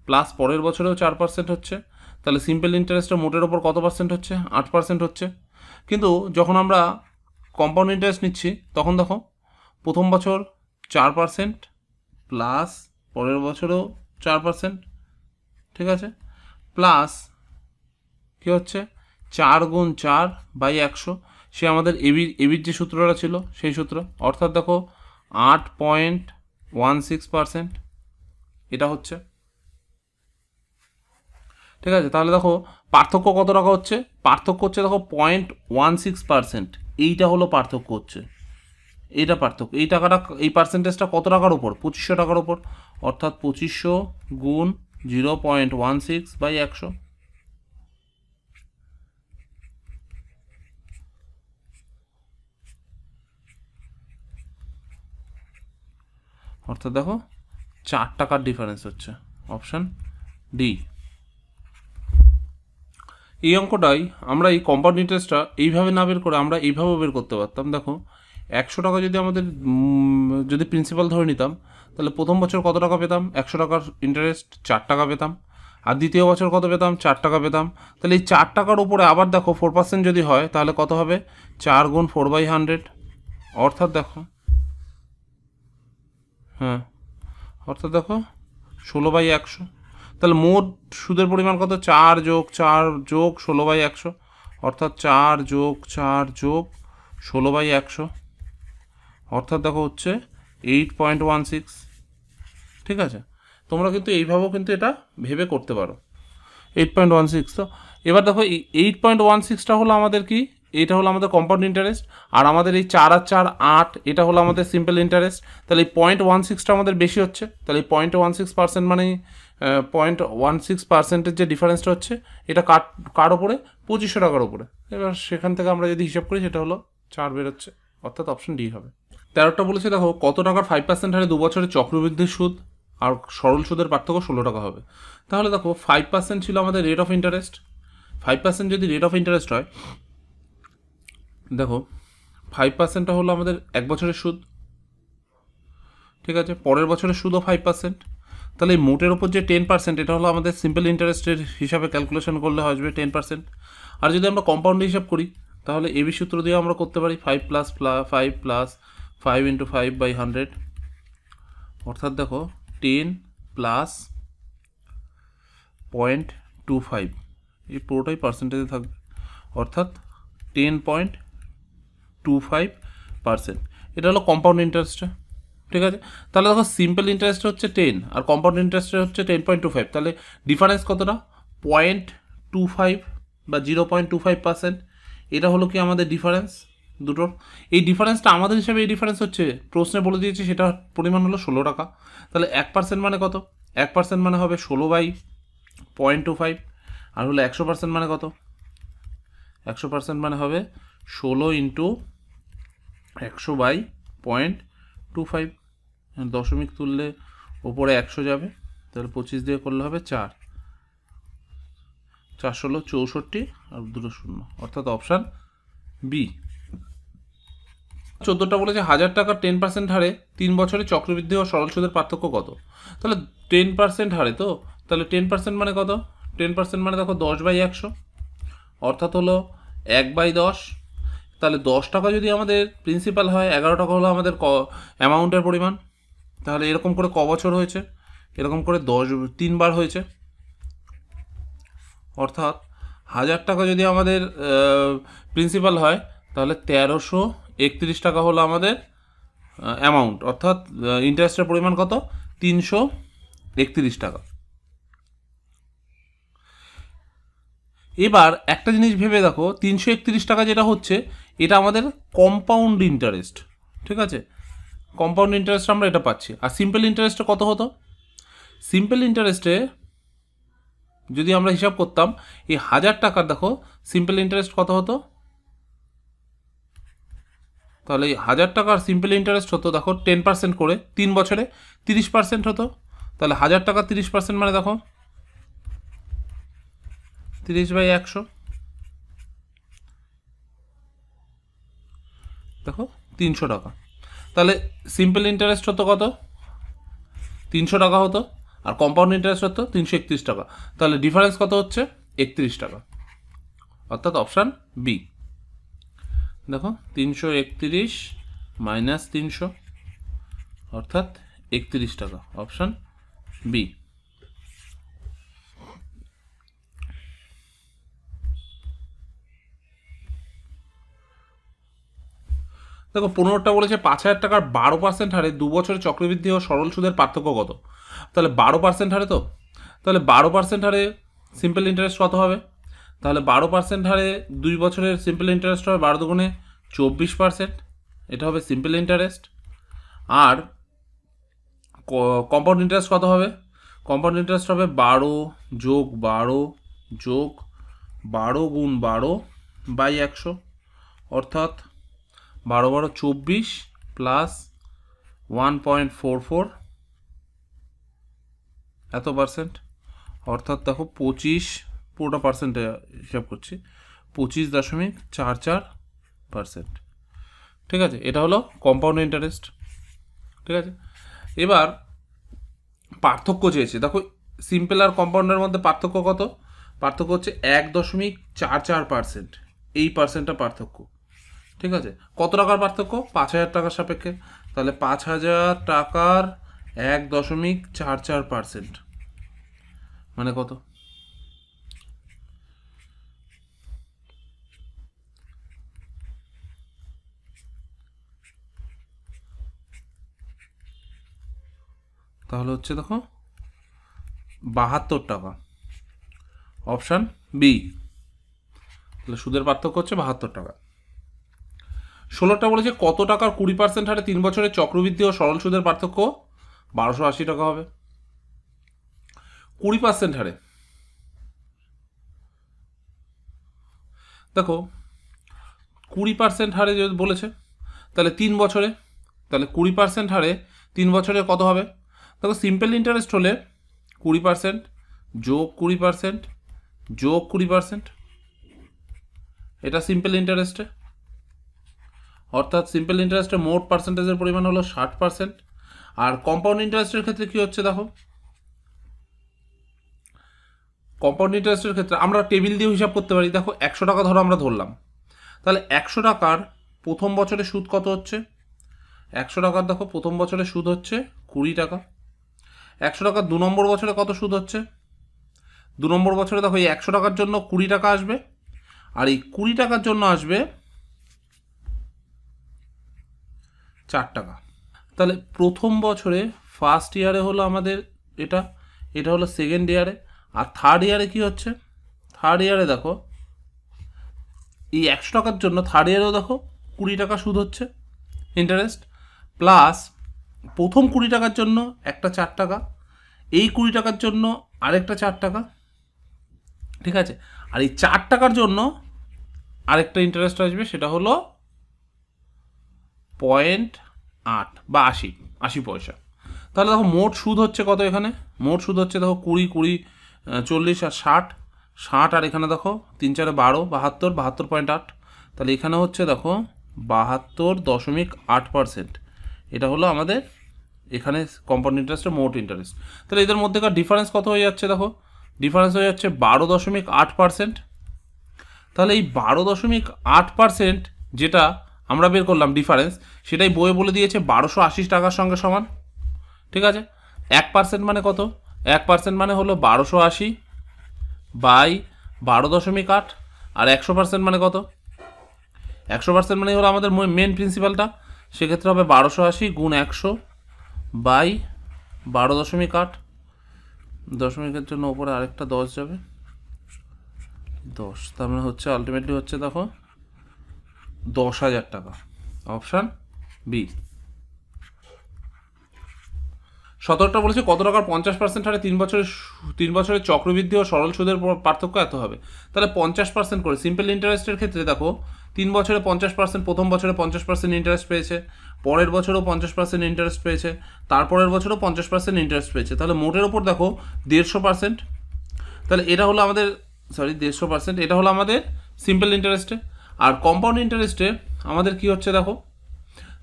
প্লাস পরের বছরেও 4% হচ্ছে, তাহলে সিম্পল ইন্টারেস্টটা মোটের ওপর কত পার্সেন্ট হচ্ছে, 8% হচ্ছে। কিন্তু যখন আমরা কম্পাউন্ড ইন্টারেস্ট নিচ্ছি তখন দেখো প্রথম বছর 4% প্লাস পরের বছরেও 4%, ঠিক আছে, প্লাস কী হচ্ছে 4 গুণ 4 বাই 100, সে আমাদের এবির যে সূত্রটা ছিল সেই সূত্র, অর্থাৎ দেখো 8.16%, এটা হচ্ছে, ঠিক আছে। তাহলে দেখো পার্থক্য কত টাকা হচ্ছে, পার্থক্য হচ্ছে দেখো 0.16%, এইটা হলো পার্থক্য হচ্ছে, এইটা পার্থক্য। এই টাকাটা, এই পার্সেন্টেজটা কত টাকার ওপর, 2500 টাকার ওপর, অর্থাৎ 2500 গুণ 0.16 বাই 100, অর্থাৎ দেখো 4 টাকার ডিফারেন্স হচ্ছে। Option D. এই অঙ্কটাই আমরা এই কম্পাউন্ড ইন্টারেস্টটা এইভাবে না বের করে আমরা এইভাবেও বের করতে পারতাম। দেখো 100 টাকা যদি আমাদের যদি প্রিন্সিপাল ধরে নিতাম তাহলে প্রথম বছর কত টাকা পেতাম, 100 টাকার ইন্টারেস্ট 4 টাকা পেতাম, আর দ্বিতীয় বছর কত পেতাম, 4 টাকা পেতাম। তাহলে এই 4 টাকার উপরে আবার দেখো 4% যদি হয় তাহলে কত হবে, 4 গুণ 4/100, অর্থাৎ দেখো, হ্যাঁ, অর্থাৎ দেখো 16/100। তাহলে মোট সুদের পরিমাণ কত, 4 যোগ 4 যোগ 16/100, অর্থাৎ 4 যোগ 4 যোগ 16/100, অর্থাৎ দেখো হচ্ছে 8.16, ঠিক আছে। তোমরা কিন্তু এইভাবেও কিন্তু এটা ভেবে করতে পারো, 8.16। তো এবার দেখো এই 8.16টা হলো আমাদের কি, এটা হলো আমাদের কম্পাউন্ড ইন্টারেস্ট, আর আমাদের এই 4 আর 4 8, এটা হলো আমাদের সিম্পল ইন্টারেস্ট। তাহলে এই 0.16টা আমাদের বেশি হচ্ছে, তাহলে এই 0.16% মানে 0.16%-এর যে ডিফারেন্সটা হচ্ছে এটা কার ওপরে, 2500 টাকার ওপরে। এবার সেখান থেকে আমরা যদি হিসাব করি সেটা হলো 4 বেরোচ্ছে, অর্থাৎ অপশন ডি হবে। 13টা বলেছে দেখো কত টাকার 5% হারে 2 বছরের চক্রবৃদ্ধি সুদ আর সরল সুদের পার্থক্য 16 টাকা হবে। তাহলে দেখো 5% ছিল আমাদের রেট অফ ইন্টারেস্ট, 5% যদি রেট অফ ইন্টারেস্ট হয়, দেখো 5%টা হলো আমাদের 1 বছরের সুদ, ঠিক আছে, পরের বছরের সুদও 5%, তাহলে এই মোটের ওপর যে 10% এটা হলো আমাদের সিম্পল ইন্টারেস্টের হিসাবে ক্যালকুলেশন করলে আসবে 10%। আর যদি আমরা কম্পাউন্ড হিসাব করি তাহলে এবি সূত্র দিয়ে আমরা করতে পারি 5 প্লাস 5 ইন্টু 5/100, অর্থাৎ দেখো 10 প্লাস 0.25, এই পুরোটাই পার্সেন্টেজে থাকবে, অর্থাৎ 10.25%। এটা হলো কম্পাউন্ড ইন্টারেস্টটা। ঠিক আছে, তাহলে দেখো সিম্পল ইন্টারেস্ট হচ্ছে 10 আর কম্পাউন্ড ইন্টারেস্ট হচ্ছে 10.25, তাহলে ডিফারেন্স কতটা? 0.25 বা 0.25%। এটা হলো কি আমাদের ডিফারেন্স দুটোর। এই ডিফারেন্সটা আমাদের হিসাবে এই ডিফারেন্স হচ্ছে, প্রশ্নে বলে দিয়েছে সেটা পরিমাণ হলো 16 টাকা। তাহলে 1% মানে কত? 1% মানে হবে 16/0.25, আর হলো 100% মানে কত? 100% মানে হবে 16 ইন্টু 100/0.25, দশমিক তুললে ওপরে 100 যাবে, তাহলে 25 দিয়ে করলে হবে 4, 4 64 আর 2 শূন্য, অর্থাৎ অপশান বি। 14টা বলেছে 1000 টাকার 10% হারে 3 বছরে চক্রবৃদ্ধি ও সরল সুদের পার্থক্য কত? তাহলে 10% হারে, তো তাহলে 10% মানে কত? 10% মানে দেখো 10/100, অর্থাৎ হলো 1/10। তাহলে 10 টাকা যদি আমাদের প্রিন্সিপাল হয়, 11 টাকা হলো আমাদের অ্যামাউন্টের পরিমাণ। তাহলে এরকম করে ক বছর হয়েছে? এরকম করে 3 বার হয়েছে, অর্থাৎ 1000 টাকা যদি আমাদের প্রিন্সিপাল হয় তাহলে 1331 টাকা হলো আমাদের অ্যামাউন্ট, অর্থাৎ ইন্টারেস্টের পরিমাণ কত? 331 টাকা। এবার একটা জিনিস ভেবে দেখো, 331 টাকা যেটা হচ্ছে এটা আমাদের কম্পাউন্ড ইন্টারেস্ট। ঠিক আছে, কম্পাউন্ড ইন্টারেস্ট আমরা এটা পাচ্ছি। আর সিম্পল ইন্টারেস্টে কত হতো? সিম্পল ইন্টারেস্টে যদি আমরা হিসাব করতাম এই 1000 টাকার, দেখো সিম্পল ইন্টারেস্ট কত হতো? তাহলে এই 1000 টাকার সিম্পল ইন্টারেস্ট হতো দেখো 10% করে 3 বছরে 30% হতো। তাহলে 1000 টাকা 30% মানে দেখো 30/100, দেখো 300 টাকা। তাহলে সিম্পল ইন্টারেস্ট হতো কত? 300 টাকা হতো, আর কম্পাউন্ড ইন্টারেস্ট হতো 331 টাকা। তাহলে ডিফারেন্স কত হচ্ছে? 31 টাকা, অর্থাৎ অপশান বি। দেখো 331 মাইনাস 300, অর্থাৎ 31 টাকা, অপশান বি। দেখো 15টা বলেছে 5000 টাকার 12% হারে 2 বছরের চক্রবৃদ্ধি ও সরল সুদের পার্থক্য কত? তাহলে 12% হারে, তো তাহলে 12% হারে সিম্পল ইন্টারেস্ট কত হবে? তাহলে 12% হারে 2 বছরের সিম্পল ইন্টারেস্ট হবে 12 দুগুণে 24%, এটা হবে সিম্পল ইন্টারেস্ট। আর কম্পাউন্ড ইন্টারেস্ট কত হবে? কম্পাউন্ড ইন্টারেস্ট হবে 12 যোগ 12 যোগ 12 গুণ 12/100, অর্থাৎ 12 12 24 প্লাস 1.44 এত পার্সেন্ট, অর্থাৎ দেখো 25, পুরোটা পার্সেন্টে হিসাব করছি, 25.44%। ঠিক আছে, এটা হলো কম্পাউন্ড ইন্টারেস্ট। ঠিক আছে, এবার পার্থক্য চেয়েছে। দেখো সিম্পল আর কম্পাউন্ডের মধ্যে পার্থক্য কত? পার্থক্য হচ্ছে 1.44%, এই পার্সেন্টটা পার্থক্য। ঠিক আছে, কত টাকার পার্থক্য? 5000 টাকার সাপেক্ষে। তাহলে 5000 টাকার 1.44% মানে কত? তাহলে হচ্ছে দেখো 72 টাকা, অপশান বি। তাহলে সুদের পার্থক্য হচ্ছে 72 টাকা। 16টা বলেছে কত টাকার 20% হারে 3 বছরের চক্রবৃদ্ধি ও সরল সুদের পার্থক্য? 1280 টাকা হবে। 20% হারে দেখো 20% হারে যদি বলেছে তাহলে 3 বছরে, তাহলে 20% হারে 3 বছরে কত হবে? দেখো সিম্পল ইন্টারেস্ট হলে 20% যোগ 20% যোগ 20%, এটা সিম্পল ইন্টারেস্টে, অর্থাৎ সিম্পল ইন্টারেস্টে মোট পার্সেন্টেজের পরিমাণ হলো 60%। আর কম্পাউন্ড ইন্টারেস্টের ক্ষেত্রে কি হচ্ছে দেখো, কম্পাউন্ড ইন্টারেস্টের ক্ষেত্রে আমরা টেবিল দিয়ে হিসাব করতে পারি। দেখো 100 টাকা ধরো আমরা ধরলাম, তাহলে 100 টাকার প্রথম বছরে সুদ কত হচ্ছে? 100 টাকার দেখো প্রথম বছরে সুদ হচ্ছে 20 টাকা। 100 টাকার 2 নম্বর বছরে কত সুদ হচ্ছে? 2 নম্বর বছরে দেখো এই 100 টাকার জন্য 20 টাকা আসবে, আর এই 20 টাকার জন্য আসবে 4 টাকা। তাহলে প্রথম বছরে ফার্স্ট ইয়ারে হলো আমাদের এটা, এটা হলো সেকেন্ড ইয়ারে, আর থার্ড ইয়ারে কি হচ্ছে? থার্ড ইয়ারে দেখো এই 100 টাকার জন্য থার্ড ইয়ারেও দেখো 20 টাকা সুদ হচ্ছে ইন্টারেস্ট, প্লাস প্রথম 20 টাকার জন্য একটা 4 টাকা, এই 20 টাকার জন্য আরেকটা 4 টাকা, ঠিক আছে? আর এই 4 টাকার জন্য আরেকটা ইন্টারেস্ট আসবে, সেটা হলো 0.8 বা 80 পয়সা। তাহলে দেখো মোট সুদ হচ্ছে কত এখানে? মোট সুদ হচ্ছে দেখো 20, 20, 40 আর 60, আর এখানে দেখো 3 4 12, 72, 72.8। তাহলে এখানে হচ্ছে দেখো 72.8%। এটা হলো আমাদের এখানে কম্পাউন্ড ইন্টারেস্টের মোট ইন্টারেস্ট। তাহলে এদের মধ্যেকার ডিফারেন্স কত হয়ে যাচ্ছে? দেখো ডিফারেন্স হয়ে যাচ্ছে 12.8%। তাহলে এই 12.8% যেটা আমরা বের করলাম ডিফারেন্স, সেটাই বইয়ে বলে দিয়েছে 1280 টাকার সঙ্গে সমান, ঠিক আছে? 1% মানে কত? 1% মানে হলো 1280 বাই 12.8, আর 100% মানে কত? 100% মানে হলো আমাদের মেন প্রিন্সিপালটা, সেক্ষেত্রে হবে 1280 গুণ 100 বাই 12.8। দশমিকের জন্য ওপরে আরেকটা 10 যাবে, 10, তার মানে হচ্ছে আলটিমেটলি হচ্ছে দেখো 10,000 টাকা। Option B. 17টা বলেছে কত টাকার 50% হারে 3 বছরের চক্রবৃদ্ধি ও সরল সুদের পার্থক্য এত হবে। তাহলে 50% করে সিম্পল ইন্টারেস্টের ক্ষেত্রে দেখো 3 বছরে 50%, প্রথম বছরে 50% ইন্টারেস্ট পেয়েছে, পরের বছরও 50% ইন্টারেস্ট পেয়েছে, তারপরের বছরও 50% ইন্টারেস্ট পেয়েছে। তাহলে মোটের ওপর দেখো 150%। তাহলে এটা হলো আমাদের 150%, এটা হলো আমাদের সিম্পল ইন্টারেস্টে। আর কম্পাউন্ড ইন্টারেস্টে আমাদের কি হচ্ছে দেখো,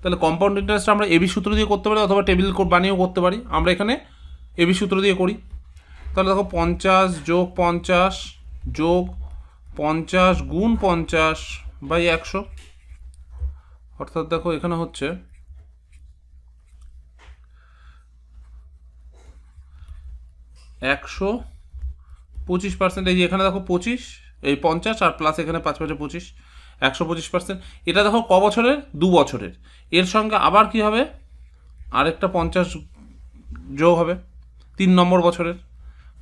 তাহলে কম্পাউন্ড ইন্টারেস্ট আমরা এবি সূত্র দিয়ে করতে পারি, অথবা টেবিল কোড বানিয়েও করতে পারি। আমরা এখানে এবি সূত্র দিয়ে করি। তাহলে দেখো 50 যোগ 50 যোগ 50 গুণ 50 বাই 100, অর্থাৎ দেখো এখানে হচ্ছে 125%। এই যে এখানে দেখো 25, এই 50 আর প্লাস এখানে 5 5 25, 125%। এটা দেখো ক বছরের? 2 বছরের। এর সঙ্গে আবার কি হবে? আরেকটা 50 যোগ হবে 3 নম্বর বছরের,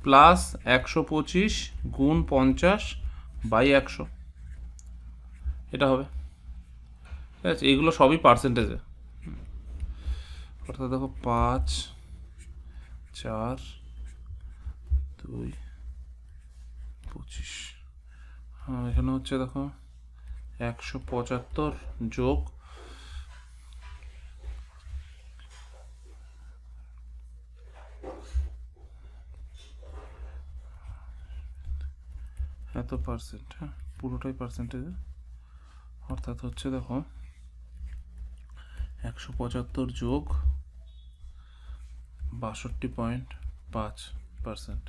প্লাস 125 গুণ 50 বাই 100, এটা হবে, ঠিক আছে? এইগুলো সবই পার্সেন্টেজে, অর্থাৎ দেখো 5 4 2 25। হ্যাঁ, এখানে হচ্ছে দেখো 175 যোগ এত পার্সেন্ট, হ্যাঁ পুরোটাই পার্সেন্টেজে, অর্থাৎ হচ্ছে দেখো 175 যোগ 62.5%।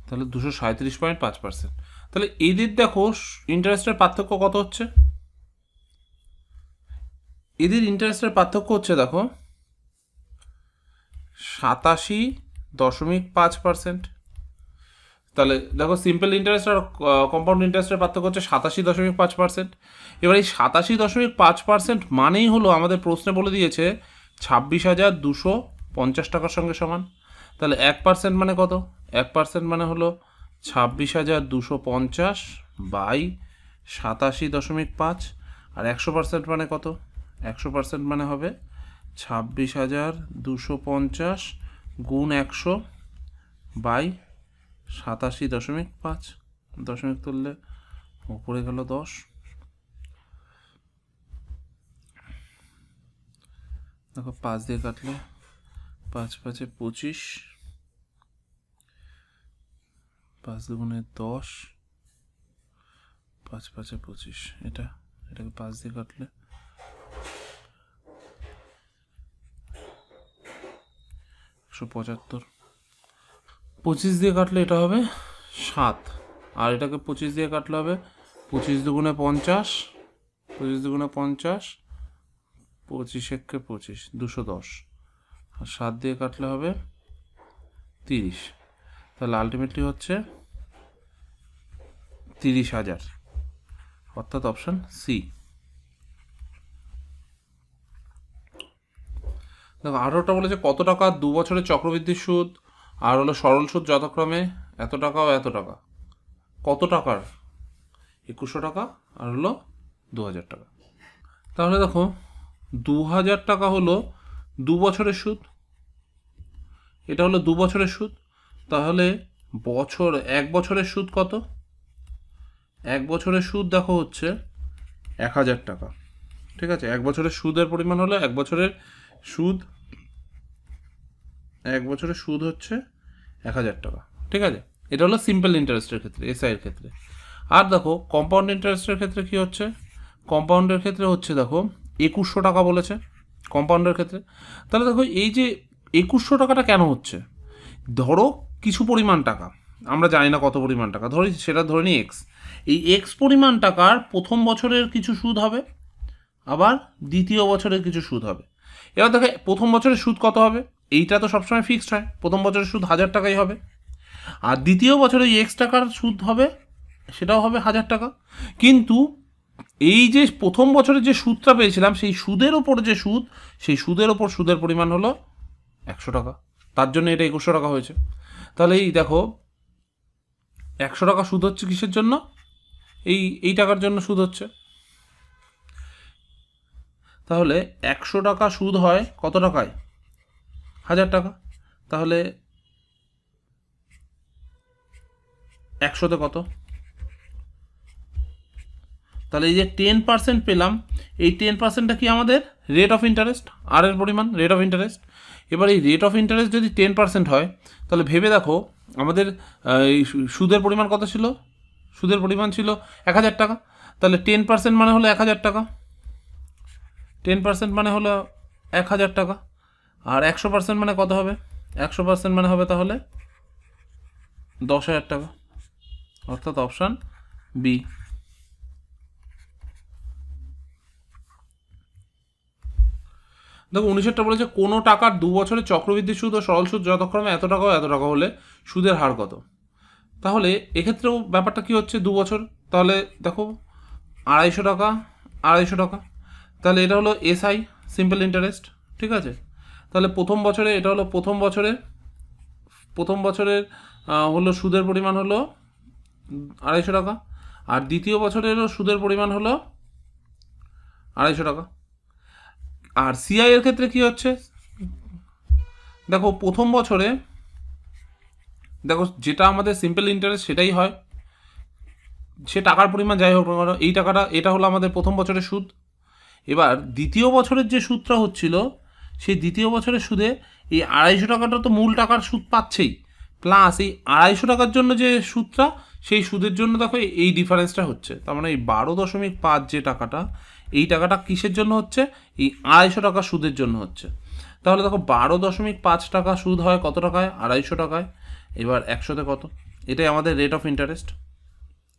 তাহলে 237.5%। তাহলে এদের দেখো ইন্টারেস্টের পার্থক্য কত হচ্ছে? এদের ইন্টারেস্টের পার্থক্য হচ্ছে দেখো 87.5%। তাহলে দেখো সিম্পল ইন্টারেস্ট আর কম্পাউন্ড ইন্টারেস্টের পার্থক্য হচ্ছে 87.5%। এবার এই 87.5% মানেই হলো আমাদের প্রশ্নে বলে দিয়েছে 26,250 টাকার সঙ্গে সমান। তাহলে 1% মানে কত? 1% মানে হলো 26,250 বাই 87.5, আর 100% মানে কত? 100% মানে হবে 26,250 গুণ 100 বাই 87.5, দশমিক তুললে উপরে গেল 10। দেখো 5 দিয়ে কাটলে 5 5 25, 5 দুগুণে 10, 5 5 25, এটাকে 5 দিয়ে কাটলে 175, 25 দিয়ে কাটলে এটা হবে 7, আর এটাকে 25 দিয়ে কাটলে হবে 25 দুগুণে 50, 25 দুগুণে 50, 25 একে 25, 210, আর 7 দিয়ে কাটলে হবে 30, তাহলে আলটিমেটলি হচ্ছে 30,000, অর্থাৎ অপশান সি। দেখো 18টা বলেছে কত টাকা 2 বছরের চক্রবৃদ্ধি সুদ আর হলো সরল সুদ যথাক্রমে এত টাকা ও এত টাকা। কত টাকার? 2100 টাকা আর হলো 2000 টাকা। তাহলে দেখো 2000 টাকা হলো 2 বছরের সুদ, এটা হলো 2 বছরের সুদ। তাহলে এক বছরের সুদ কত? 1 বছরের সুদ দেখো হচ্ছে 1000 টাকা। ঠিক আছে, 1 বছরের সুদের পরিমাণ হলো 1 বছরের সুদ, 1 বছরের সুদ হচ্ছে 1000 টাকা। ঠিক আছে, এটা হলো সিম্পল ইন্টারেস্টের ক্ষেত্রে, এসআই এর ক্ষেত্রে। আর দেখো কম্পাউন্ড ইন্টারেস্টের ক্ষেত্রে কি হচ্ছে? কম্পাউন্ডের ক্ষেত্রে হচ্ছে দেখো 2100 টাকা বলেছে কম্পাউন্ডের ক্ষেত্রে। তাহলে দেখো এই যে 2100 টাকাটা কেন হচ্ছে? ধরো কিছু পরিমাণ টাকা, আমরা জানি না কত পরিমাণ টাকা, ধরি সেটা ধরে নিই এক্স। এই এক্স পরিমাণ টাকার প্রথম বছরের কিছু সুদ হবে, আবার দ্বিতীয় বছরের কিছু সুদ হবে। এবার দেখো প্রথম বছরের সুদ কত হবে? এইটা তো সবসময় ফিক্সড হয়, প্রথম বছরের সুদ 1000 টাকাই হবে। আর দ্বিতীয় বছরে এক্স টাকার সুদ হবে, সেটাও হবে 1000 টাকা। কিন্তু এই যে প্রথম বছরের যে সুদটা পেয়েছিলাম, সেই সুদের ওপর যে সুদ, সেই সুদের ওপর সুদের পরিমাণ হলো 100 টাকা, তার জন্য এটা 2100 টাকা হয়েছে। তাহলে এই দেখো 100 টাকা সুদ হচ্ছে কিসের জন্য? এই টাকার জন্য সুদ হচ্ছে। তাহলে 100 টাকা সুদ হয় কত টাকায়? 1000 টাকা। তাহলে 100তে কত? তাহলে এই যে 10% পেলাম, এই 10%টা কি আমাদের রেট অফ ইন্টারেস্ট, আর এর পরিমাণ রেট অফ ইন্টারেস্ট। এবার এই রেট অফ ইন্টারেস্ট যদি 10% হয়, তাহলে ভেবে দেখো আমাদের এই সুদের পরিমাণ কত ছিল? সুদের পরিমাণ ছিল 1000 টাকা। তাহলে 10% মানে হলো 1000 টাকা, 10% মানে হলো 1000 টাকা। আর 100% মানে কত হবে? 100% মানে হবে তাহলে 10,000 টাকা, অর্থাৎ অপশান বি। দেখো 19টা বলেছে কোনো টাকার 2 বছরের চক্রবৃদ্ধি সুদ ও সরল সুদ যথাক্রমে এত টাকা ও এত টাকা হলে সুদের হার কত? তাহলে এক্ষেত্রেও ব্যাপারটা কি হচ্ছে? 2 বছর, তাহলে দেখো 250 টাকা, 250 টাকা। তাহলে এটা হলো এসআই, সিম্পল ইন্টারেস্ট। ঠিক আছে, তাহলে প্রথম বছরে এটা হলো প্রথম বছরের হলো সুদের পরিমাণ হলো 250 টাকা, আর দ্বিতীয় বছরেরও সুদের পরিমাণ হলো 250 টাকা। আর সিআই এর ক্ষেত্রে কি হচ্ছে? দেখো প্রথম বছরে দেখো যেটা আমাদের সিম্পল ইন্টারেস্ট সেটাই হয়, সে টাকার পরিমাণ যাই হোক না কেন, এই টাকাটা এটা হলো আমাদের প্রথম বছরের সুদ। এবার দ্বিতীয় বছরের যে সুদটা হচ্ছিল, সেই দ্বিতীয় বছরের সুদে এই 250 টাকাটা তো মূল টাকার সুদ পাচ্ছেই, প্লাস এই 250 টাকার জন্য যে সুদটা, সেই সুদের জন্য দেখো এই ডিফারেন্সটা হচ্ছে। তার মানে এই 12.5 যে টাকাটা, এই টাকাটা কিসের জন্য হচ্ছে? এই 250 টাকা সুদের জন্য হচ্ছে। তাহলে দেখো 12.5 টাকা সুদ হয় কত টাকায়? 250 টাকায়। এবার 100তে কত? এটাই আমাদের রেট অফ ইন্টারেস্ট,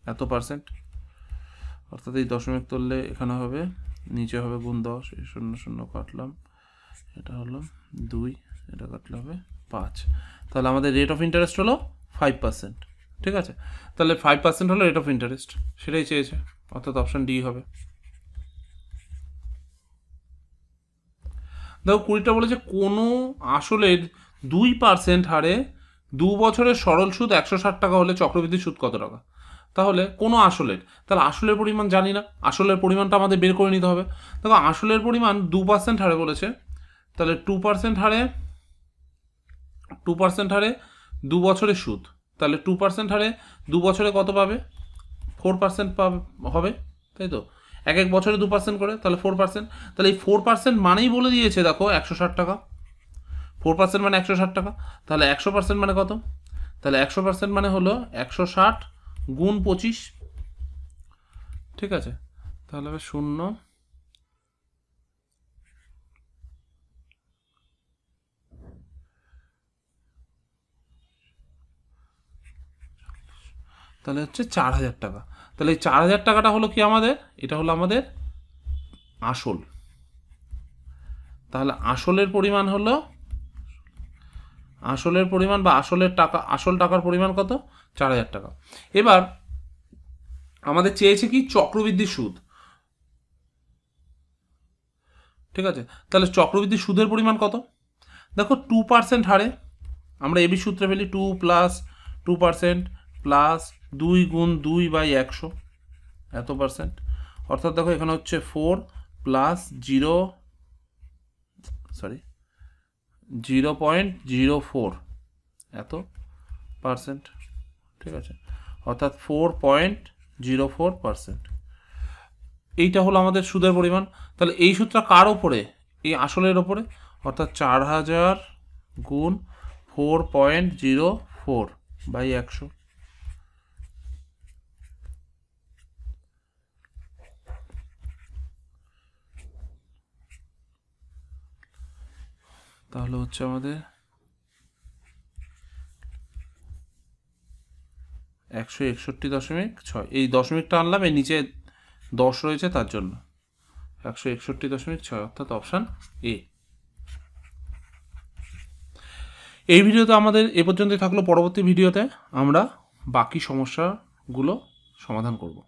এত পার্সেন্ট। অর্থাৎ এই দশমিক তুললে এখানে হবে, নিচে হবে গুণ 10, এই 0 0 কাটলাম, এটা হলো 2, এটা কাটলে হবে 5। তাহলে আমাদের রেট অফ ইন্টারেস্ট হলো 5%। ঠিক আছে, তাহলে 5% হলো রেট অফ ইন্টারেস্ট, সেটাই চেয়েছে, অর্থাৎ অপশান ডি হবে। দেখো 20টা বলেছে কোনো আসলের 2% হারে 2 বছরের সরল সুদ 160 টাকা হলে চক্রবৃদ্ধি সুদ কত টাকা? তাহলে কোনো আসলের, তাহলে আসলের পরিমাণ জানি না, আসলের পরিমাণটা আমাদের বের করে নিতে হবে। দেখো আসলের পরিমাণ 2% হারে বলেছে, তাহলে 2% হারে 2 বছরের সুদ, তাহলে 2% হারে 2 বছরে কত পাবে? 4% পাবে হবে, তাই তো? এক বছরে 2% করে, তাহলে 4%। তাহলে এই 4% মানেই বলে দিয়েছে দেখো 160 টাকা, 4% মানে 160 টাকা। তাহলে 100% মানে কত? তাহলে 100% মানে হলো 160 গুণ 25। ঠিক আছে, তাহলে হবে 0, তাহলে হচ্ছে 4,000 টাকা। তাহলে এই 4,000 টাকাটা হলো কি আমাদের, এটা হলো আমাদের আসল। তাহলে আসলের পরিমাণ হলো, আসলের পরিমাণ বা আসলের টাকা, আসল টাকার পরিমাণ কত, 4,000 টাকা। এবার আমাদের চেয়েছে কি চক্রবৃদ্ধি সুদ, ঠিক আছে। তাহলে চক্রবৃদ্ধি সুদের পরিমাণ কত, দেখো 2% হারে আমরা এবি সূত্রে ফেলি, 2 প্লাস 2% প্লাস 2 গুণ 2/100 এত পার্সেন্ট, অর্থাৎ দেখো এখানে হচ্ছে 4 প্লাস 0.04 এত পার্সেন্ট, ঠিক আছে, অর্থাৎ 4.04%। এইটা হলো আমাদের সুদের পরিমাণ। তাহলে এই সুদটা কার ওপরে, এই আসলের ওপরে, অর্থাৎ 4,000 গুণ 4.04/100। তাহলে হচ্ছে আমাদের 161.6, এই দশমিকটা আনলাম, এই নিচে 10 রয়েছে তার জন্য 161.6, অর্থাৎ অপশান এ। এই ভিডিওতে আমাদের এ পর্যন্তই থাকলো। পরবর্তী ভিডিওতে আমরা বাকি সমস্যাগুলো সমাধান করব।